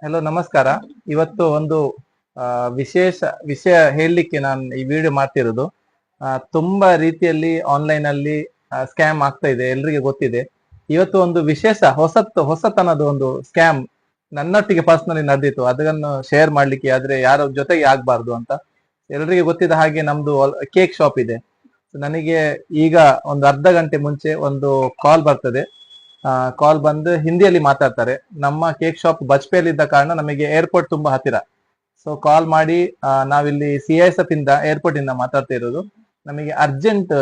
Hello, ನಮಸ್ಕಾರ. ಇವತ್ತು ಒಂದು ವಿಶೇಷ ವಿಷಯ ಹೇಳಲಿಕ್ಕೆ ನಾನು ಈ ವಿಡಿಯೋ ಮಾಡ್ತಿರೋದು. ತುಂಬಾ ರೀತಿಯಲ್ಲಿ ಆನ್ಲೈನ್ ಅಲ್ಲಿ ಸ್ಕ್ಯಾಮ್ ಆಗ್ತಾ ಇದೆ, ಎಲ್ರಿಗೆ ಗೊತ್ತಿದೆ. ಇವತ್ತು ಒಂದು ವಿಶೇಷ ಹೊಸತನದ ಒಂದು ಸ್ಕ್ಯಾಮ್ ನನ್ನೊಟ್ಟಿಗೆ ಪರ್ಸನಲಿ ನಡೆದಿತ್ತು. ಅದನ್ನು ಶೇರ್ ಮಾಡ್ಲಿಕ್ಕೆ, ಆದ್ರೆ ಯಾರ ಜೊತೆಗೆ ಆಗ್ಬಾರ್ದು ಅಂತ. ಎಲ್ರಿಗೆ ಗೊತ್ತಿದ್ದ ಹಾಗೆ ನಮ್ದು ಕೇಕ್ ಶಾಪ್ ಇದೆ. ನನಗೆ ಈಗ ಒಂದು ಅರ್ಧ ಗಂಟೆ ಮುಂಚೆ ಒಂದು ಕಾಲ್ ಬರ್ತದೆ. ಕಾಲ್ ಬಂದು ಹಿಂದಿಯಲ್ಲಿ ಮಾತಾಡ್ತಾರೆ. ನಮ್ಮ ಕೇಕ್ ಶಾಪ್ ಬಜ್ಪೇಲ್ ಇದ್ದ ಕಾರಣ ನಮಗೆ ಏರ್ಪೋರ್ಟ್ ತುಂಬಾ ಹತ್ತಿರ. ಸೊ ಕಾಲ್ ಮಾಡಿ, ನಾವಿಲ್ಲಿ CISF ಇಂದ ಏರ್ಪೋರ್ಟ್ ಇಂದ ಮಾತಾಡ್ತಾ ಇರೋದು. ನಮಗೆ ಅರ್ಜೆಂಟ್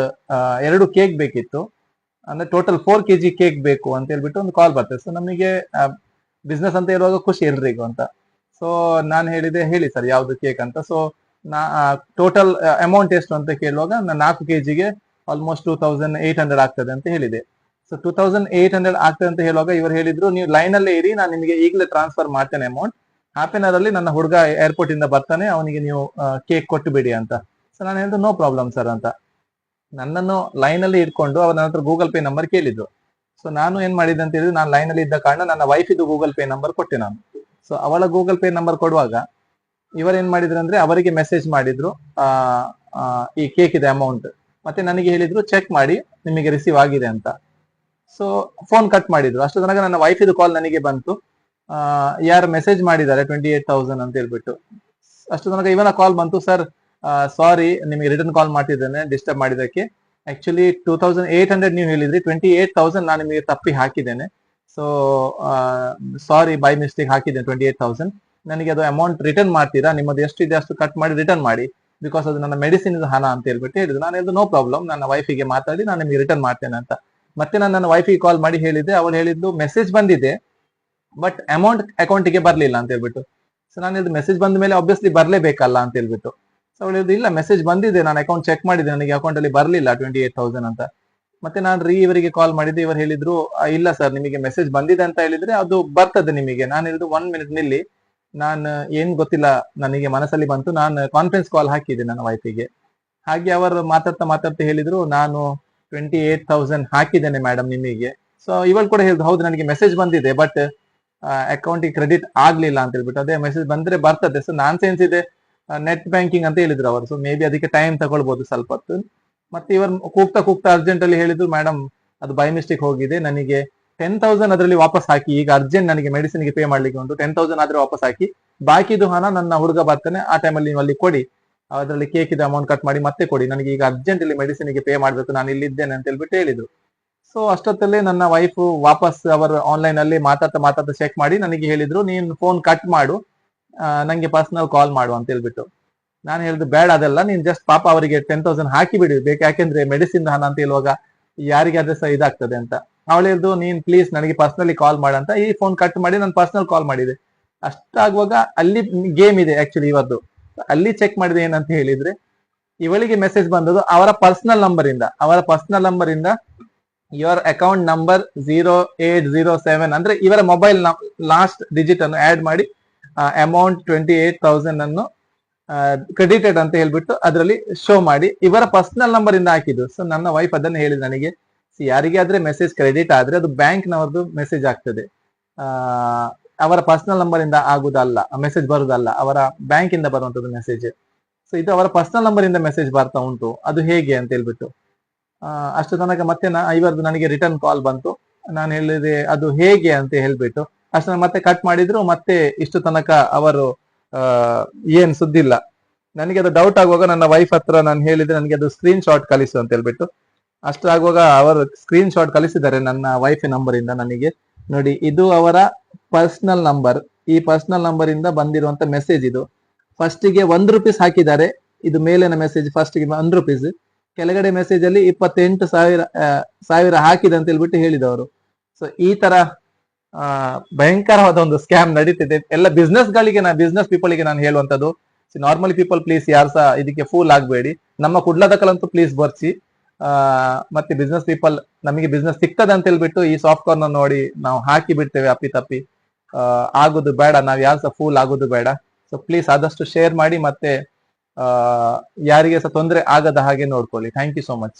2 ಕೇಕ್ ಬೇಕಿತ್ತು. ಅಂದ್ರೆ ಟೋಟಲ್ 4 kg ಕೇಕ್ ಬೇಕು ಅಂತ ಹೇಳ್ಬಿಟ್ಟು ಒಂದು ಕಾಲ್ ಬರ್ತದೆ. ಸೊ ನಮಗೆ ಬಿಸ್ನೆಸ್ ಅಂತ ಹೇಳುವಾಗ ಖುಷಿ ಎಲ್ರಿಗೂ ಅಂತ. ಸೊ ನಾನು ಹೇಳಿದೆ, ಹೇಳಿ ಸರ್ ಯಾವ್ದು ಕೇಕ್ ಅಂತ. ಸೊ ಟೋಟಲ್ ಅಮೌಂಟ್ ಎಷ್ಟು ಅಂತ ಕೇಳುವಾಗ 4 kgಗೆ ಆಲ್ಮೋಸ್ಟ್ 2800 ಆಗ್ತದೆ ಅಂತ ಹೇಳಿದೆ. ಸೊ 2800 ಆಗ್ತದೆ ಅಂತ ಹೇಳುವಾಗ ಇವರು ಹೇಳಿದ್ರು, ನೀವು ಲೈನ್ ಅಲ್ಲೇ ಇರಿ, ನಾನು ನಿಮಗೆ ಈಗಲೇ ಟ್ರಾನ್ಸ್ಫರ್ ಮಾಡ್ತೇನೆ ಅಮೌಂಟ್. ಹಾಫ್ ಅನ್ ಅವರ್ ಅಲ್ಲಿ ನನ್ನ ಹುಡುಗ ಏರ್ಪೋರ್ಟ್ ಇಂದ ಬರ್ತಾನೆ, ಅವನಿಗೆ ನೀವು ಕೇಕ್ ಕೊಟ್ಟು ಬಿಡಿ ಅಂತ. ಸೊ ನಾನು ಹೇಳಿದ್ದು ನೋ ಪ್ರಾಬ್ಲಮ್ ಸರ್ ಅಂತ. ನನ್ನನ್ನು ಲೈನ್ ಅಲ್ಲಿ ಇಟ್ಕೊಂಡು ಅವ್ರ ನನ್ನ ಹತ್ರ ಗೂಗಲ್ ಪೇ ನಂಬರ್ ಕೇಳಿದ್ರು. ಸೊ ನಾನು ಏನ್ ಮಾಡಿದ್ದೆ ಅಂತ ಹೇಳಿದ್ರೆ, ನಾನು ಲೈನ್ ಅಲ್ಲಿ ಇದ್ದ ಕಾರಣ ನನ್ನ ವೈಫ್ ಇದು ಗೂಗಲ್ ಪೇ ನಂಬರ್ ಕೊಟ್ಟೆ ನಾನು. ಸೊ ಅವಳ ಗೂಗಲ್ ಪೇ ನಂಬರ್ ಕೊಡುವಾಗ ಇವರೇನ್ ಮಾಡಿದ್ರು ಅಂದ್ರೆ, ಅವರಿಗೆ ಮೆಸೇಜ್ ಮಾಡಿದ್ರು ಈ ಕೇಕ್ ಇದೆ ಅಮೌಂಟ್. ಮತ್ತೆ ನನಗೆ ಹೇಳಿದ್ರು ಚೆಕ್ ಮಾಡಿ ನಿಮಗೆ ರಿಸೀವ್ ಆಗಿದೆ ಅಂತ. ಸೊ ಫೋನ್ ಕಟ್ ಮಾಡಿದ್ರು. ಅಷ್ಟು ತನಕ ನನ್ನ ವೈಫ್ ಇದು ಕಾಲ್ ನನಗೆ ಬಂತು. ಯಾರು ಮೆಸೇಜ್ ಮಾಡಿದ್ದಾರೆ 28,000 ಅಂತ ಹೇಳ್ಬಿಟ್ಟು. ಅಷ್ಟು ತನಕ ಇವನ ಕಾಲ್ ಬಂತು, ಸರ್ ಸಾರಿ ನಿಮಗೆ ರಿಟರ್ನ್ ಕಾಲ್ ಮಾಡ್ತಿದ್ದೇನೆ ಡಿಸ್ಟರ್ಬ್ ಮಾಡಿದಕ್ಕೆ. ಆಕ್ಚುಲಿ 2800 ನೀವು ಹೇಳಿದ್ರಿ, 28,000 ನಾನು ನಿಮಗೆ ತಪ್ಪಿ ಹಾಕಿದ್ದೇನೆ. ಸೊ ಸಾರಿ, ಬೈ ಮಿಸ್ಟೇಕ್ ಹಾಕಿದ್ದೇನೆ 28,000. ನನಗೆ ಅದು ಅಮೌಂಟ್ ರಿಟರ್ನ್ ಮಾಡ್ತೀರಾ? ನಿಮ್ಮದು ಎಷ್ಟು ಇದೆ ಅಷ್ಟು ಕಟ್ ಮಾಡಿ ರಿಟರ್ನ್ ಮಾಡಿ, ಬಿಕಾಸ್ ಅದು ನನ್ನ ಮೆಡಿಸಿನ್ ಹಣ ಅಂತ ಹೇಳ್ಬಿಟ್ಟು ಹೇಳಿದ್ರು. ನಾನು ಹೇಳಿದ್ದು ನೋ ಪ್ರಾಬ್ಲಮ್, ನನ್ನ ವೈಫಿಗೆ ಮಾತಾಡಿ ನಾನು ನಿಮಗೆ ರಿಟರ್ನ್ ಮಾಡ್ತೇನೆ ಅಂತ. ಮತ್ತೆ ನಾನು ನನ್ನ ವೈಫಿಗೆ ಕಾಲ್ ಮಾಡಿ ಹೇಳಿದ್ದೆ. ಅವಳು ಹೇಳಿದ್ದು ಮೆಸೇಜ್ ಬಂದಿದೆ ಬಟ್ ಅಮೌಂಟ್ ಅಕೌಂಟಿಗೆ ಬರ್ಲಿಲ್ಲ ಅಂತ ಹೇಳ್ಬಿಟ್ಟು. ಸೊ ನಾನು ಹೇಳಿದ್ದು ಮೆಸೇಜ್ ಬಂದ ಮೇಲೆ ಆಬ್ವಿಯಸ್ಲಿ ಬರ್ಲೇಬೇಕಲ್ಲ ಅಂತ ಹೇಳ್ಬಿಟ್ಟು. ಸೊ ಅವಳು ಹೇಳಿದ್ದು ಇಲ್ಲ, ಮೆಸೇಜ್ ಬಂದಿದೆ, ನಾನು ಅಕೌಂಟ್ ಚೆಕ್ ಮಾಡಿದೆ, ನನಗೆ ಅಕೌಂಟ್ ಅಲ್ಲಿ ಬರ್ಲಿಲ್ಲ 28,000 ಅಂತ. ಮತ್ತೆ ನಾನು ಇವರಿಗೆ ಕಾಲ್ ಮಾಡಿದ್ದೆ. ಇವರು ಹೇಳಿದ್ರು ಇಲ್ಲ ಸರ್, ನಿಮಗೆ ಮೆಸೇಜ್ ಬಂದಿದೆ ಅಂತ ಹೇಳಿದ್ರೆ ಅದು ಬರ್ತದೆ ನಿಮಗೆ. ನಾನು ಹೇಳಿದ್ದು 1 minute ನಿಲ್ಲಿ, ನಾನು ಏನ್ ಗೊತ್ತಿಲ್ಲ, ನನಗೆ ಮನಸ್ಸಲ್ಲಿ ಬಂತು, ನಾನು ಕಾನ್ಫರೆನ್ಸ್ ಕಾಲ್ ಹಾಕಿದ್ದೆ ನನ್ನ ವೈಫಿಗೆ. ಹಾಗೆ ಅವರು ಮಾತಾಡ್ತಾ ಹೇಳಿದ್ರು, ನಾನು 28,000 ಹಾಕಿದ್ದೇನೆ ಮೇಡಮ್ ನಿಮಗೆ. ಸೊ ಇವಳು ಕೂಡ ಹೇಳಿದ್ರು, ಹೌದು ನನಗೆ ಮೆಸೇಜ್ ಬಂದಿದೆ ಬಟ್ ಅಕೌಂಟಿಗೆ ಕ್ರೆಡಿಟ್ ಆಗ್ಲಿಲ್ಲ ಅಂತ ಹೇಳ್ಬಿಟ್ಟು. ಅದೇ ಮೆಸೇಜ್ ಬಂದ್ರೆ ಬರ್ತದೆ. ಸೊ ನಾನ್ ಸೆನ್ಸ್ ಇದೆ ನೆಟ್ ಬ್ಯಾಂಕಿಂಗ್ ಅಂತ ಹೇಳಿದ್ರು ಅವರು. ಸೊ ಮೇ ಬಿ ಅದಕ್ಕೆ ಟೈಮ್ ತಗೊಳ್ಬಹುದು ಸ್ವಲ್ಪ ಹೊತ್ತು. ಮತ್ತೆ ಇವರು ಕೂಗ್ತಾ ಅರ್ಜೆಂಟ್ ಅಲ್ಲಿ ಹೇಳಿದ್ರು, ಮೇಡಮ್ ಅದು ಬೈ ಮಿಸ್ಟೇಕ್ ಹೋಗಿದೆ, ನನಗೆ 10,000 ಅದರಲ್ಲಿ ವಾಪಸ್ ಹಾಕಿ, ಈಗ ಅರ್ಜೆಂಟ್ ನನಗೆ ಮೆಡಿಸಿನ್ ಗೆ ಪೇ ಮಾಡ್ಲಿಕ್ಕೆ ಉಂಟು, 10,000 ಆದ್ರೆ ವಾಪಸ್ ಹಾಕಿ, ಬಾಕಿದು ಹಣ ನನ್ನ ಹುಡುಗ ಬರ್ತಾನೆ ಆ ಟೈಮಲ್ಲಿ ನೀವು ಅಲ್ಲಿ ಕೊಡಿ, ಅದರಲ್ಲಿ ಕೇಕ್ ಇದೆ ಅಮೌಂಟ್ ಕಟ್ ಮಾಡಿ ಮತ್ತೆ ಕೊಡಿ, ನನಗೆ ಈಗ ಅರ್ಜೆಂಟ್ ಇಲ್ಲಿ ಮೆಡಿಸಿನ್ ಗೆ ಪೇ ಮಾಡ್ಬೇಕು, ನಾನು ಇಲ್ಲಿದ್ದೇನೆ ಅಂತ ಹೇಳ್ಬಿಟ್ಟು ಹೇಳಿದ್ರು. ಸೊ ಅಷ್ಟೊತ್ತಲ್ಲೇ ನನ್ನ ವೈಫ್ ವಾಪಸ್ ಅವರು ಆನ್ಲೈನ್ ಅಲ್ಲಿ ಮಾತಾಡ್ತಾ ಚೆಕ್ ಮಾಡಿ ನನಗೆ ಹೇಳಿದ್ರು, ನೀನು ಫೋನ್ ಕಟ್ ಮಾಡು, ನಂಗೆ ಪರ್ಸನಲ್ ಕಾಲ್ ಮಾಡು ಅಂತ ಹೇಳ್ಬಿಟ್ಟು. ನಾನು ಹೇಳಿದ್ರು ಬೇಡ, ಅದೆಲ್ಲ ನೀನ್ ಜಸ್ಟ್ ಪಾಪ ಅವರಿಗೆ 10,000 ಹಾಕಿ ಬಿಡಿ ಬೇಕು, ಯಾಕೆಂದ್ರೆ ಮೆಡಿಸಿನ್ ಹಣ ಅಂತ ಹೇಳುವಾಗ ಯಾರಿಗಾದ್ರೆ ಸಹ ಇದಾಗ್ತದೆ ಅಂತ. ಅವಳು ಹೇಳಿದ್ರು ನೀನ್ ಪ್ಲೀಸ್ ನನಗೆ ಪರ್ಸನಲಿ ಕಾಲ್ ಮಾಡಂತ. ಈ ಫೋನ್ ಕಟ್ ಮಾಡಿ ನಾನು ಪರ್ಸನಲ್ ಕಾಲ್ ಮಾಡಿದೆ. ಅಷ್ಟಾಗುವಾಗ ಅಲ್ಲಿ ಗೇಮ್ ಇದೆ ಆಕ್ಚುಲಿ ಇವತ್ತು. ಅಲ್ಲಿ ಚೆಕ್ ಮಾಡಿದೆ ಏನಂತ ಹೇಳಿದ್ರೆ, ಇವಳಿಗೆ ಮೆಸೇಜ್ ಬಂದದ್ದು ಅವರ ಪರ್ಸನಲ್ ನಂಬರ್ ಇಂದ ಯುವರ್ ಅಕೌಂಟ್ ನಂಬರ್ 0807 ಅಂದ್ರೆ ಇವರ ಮೊಬೈಲ್ ಲಾಸ್ಟ್ ಡಿಜಿಟ್ ಅನ್ನು ಆಡ್ ಮಾಡಿ ಅಮೌಂಟ್ 28,000 ಅನ್ನು ಕ್ರೆಡಿಟೆಡ್ ಅಂತ ಹೇಳ್ಬಿಟ್ಟು ಅದರಲ್ಲಿ ಶೋ ಮಾಡಿ ಇವರ ಪರ್ಸನಲ್ ನಂಬರ್ ಇಂದ ಹಾಕಿದ್ದು. ಸೊ ನನ್ನ ವೈಫ್ ಅದನ್ನು ಹೇಳಿದ್ ನನಗೆ, ಯಾರಿಗೆ ಆದ್ರೆ ಮೆಸೇಜ್ ಕ್ರೆಡಿಟ್ ಆದ್ರೆ ಅದು ಬ್ಯಾಂಕ್ ನವರದ್ದು ಮೆಸೇಜ್ ಆಗ್ತದೆ, ಅವರ ಪರ್ಸನಲ್ ನಂಬರ್ ಇಂದ ಆಗುದಲ್ಲ, ಮೆಸೇಜ್ ಬರುದಲ್ಲ, ಅವರ ಬ್ಯಾಂಕ್ ಇಂದ ಬರುವಂತದ್ದು ಮೆಸೇಜ್. ಸೊ ಇದು ಅವರ ಪರ್ಸನಲ್ ನಂಬರ್ ಇಂದ ಮೆಸೇಜ್ ಬರ್ತಾ ಉಂಟು, ಅದು ಹೇಗೆ ಅಂತ ಹೇಳ್ಬಿಟ್ಟು. ಅಷ್ಟು ತನಕ ಮತ್ತೆ ಇವರದ್ದು ನನಗೆ ರಿಟರ್ನ್ ಕಾಲ್ ಬಂತು. ನಾನು ಹೇಳಿದೆ ಅದು ಹೇಗೆ ಅಂತ ಹೇಳ್ಬಿಟ್ಟು. ಅಷ್ಟು ಮತ್ತೆ ಕಟ್ ಮಾಡಿದ್ರು. ಮತ್ತೆ ಇಷ್ಟು ತನಕ ಅವರು ಏನ್ ಸುದ್ದಿಲ್ಲ. ನನಗೆ ಅದು ಡೌಟ್ ಆಗುವಾಗ ನನ್ನ ವೈಫ್ ಹತ್ರ ನಾನು ಹೇಳಿದ್ರೆ, ನನಗೆ ಅದು ಸ್ಕ್ರೀನ್ ಶಾಟ್ ಕಳಿಸು ಅಂತ ಹೇಳ್ಬಿಟ್ಟು. ಅಷ್ಟು ಆಗುವಾಗ ಅವರು ಸ್ಕ್ರೀನ್ ಶಾಟ್ ಕಳಿಸಿದ್ದಾರೆ ನನ್ನ ವೈಫ್ ನಂಬರ್ ಇಂದ ನನಗೆ. ನೋಡಿ, ಇದು ಅವರ ಪರ್ಸನಲ್ ನಂಬರ್. ಈ ಪರ್ಸನಲ್ ನಂಬರ್ ಇಂದ ಬಂದಿರುವಂತ ಮೆಸೇಜ್ ಇದು. ಫಸ್ಟ್ ಗೆ 1 ರೂಪೀಸ್ ಹಾಕಿದ್ದಾರೆ. ಇದು ಮೇಲಿನ ಮೆಸೇಜ್ ಫಸ್ಟ್ ಗೆ 1 ರೂಪೀಸ್, ಕೆಳಗಡೆ ಮೆಸೇಜ್ ಅಲ್ಲಿ 28,000 ಹಾಕಿದೆ ಅಂತ ಹೇಳ್ಬಿಟ್ಟು ಹೇಳಿದವರು. ಸೊ ಈ ತರ ಭಯಂಕರವಾದ ಒಂದು ಸ್ಕ್ಯಾಮ್ ನಡೀತಿದೆ ಎಲ್ಲ ಬಿಸ್ನೆಸ್ ಪೀಪಲ್ ಗೆ ನಾನು ಹೇಳುವಂತದ್ದು, ನಾರ್ಮಲಿ ಪೀಪಲ್ ಪ್ಲೀಸ್ ಯಾರು ಸಹ ಇದಕ್ಕೆ ಫೂಲ್ ಆಗ್ಬೇಡಿ. ನಮ್ಮ ಕುಡ್ಲದಕ್ಕಲಂತೂ ಪ್ಲೀಸ್ ಬರ್ಸಿ. ಮತ್ತೆ ಬಿಸ್ನೆಸ್ ಪೀಪಲ್, ನಮಗೆ ಬಿಸ್ನೆಸ್ ಸಿಗ್ತದೆ ಅಂತ ಹೇಳ್ಬಿಟ್ಟು ಈ ಸಾಫ್ಟ್ವೇರ್ ನೋಡಿ ನಾವು ಹಾಕಿ ಬಿಡ್ತೇವೆ ಅಪ್ಪಿ ತಪ್ಪಿ. ಆಗುದು ಬೇಡ, ನಾವ್ ಯಾರು ಸಹ ಫೂಲ್ ಆಗುದು ಬೇಡ. ಸೊ ಪ್ಲೀಸ್ ಆದಷ್ಟು ಶೇರ್ ಮಾಡಿ, ಮತ್ತೆ ಯಾರಿಗೆ ಸಹ ತೊಂದರೆ ಆಗದ ಹಾಗೆ ನೋಡ್ಕೊಳ್ಳಿ. Thank you so much.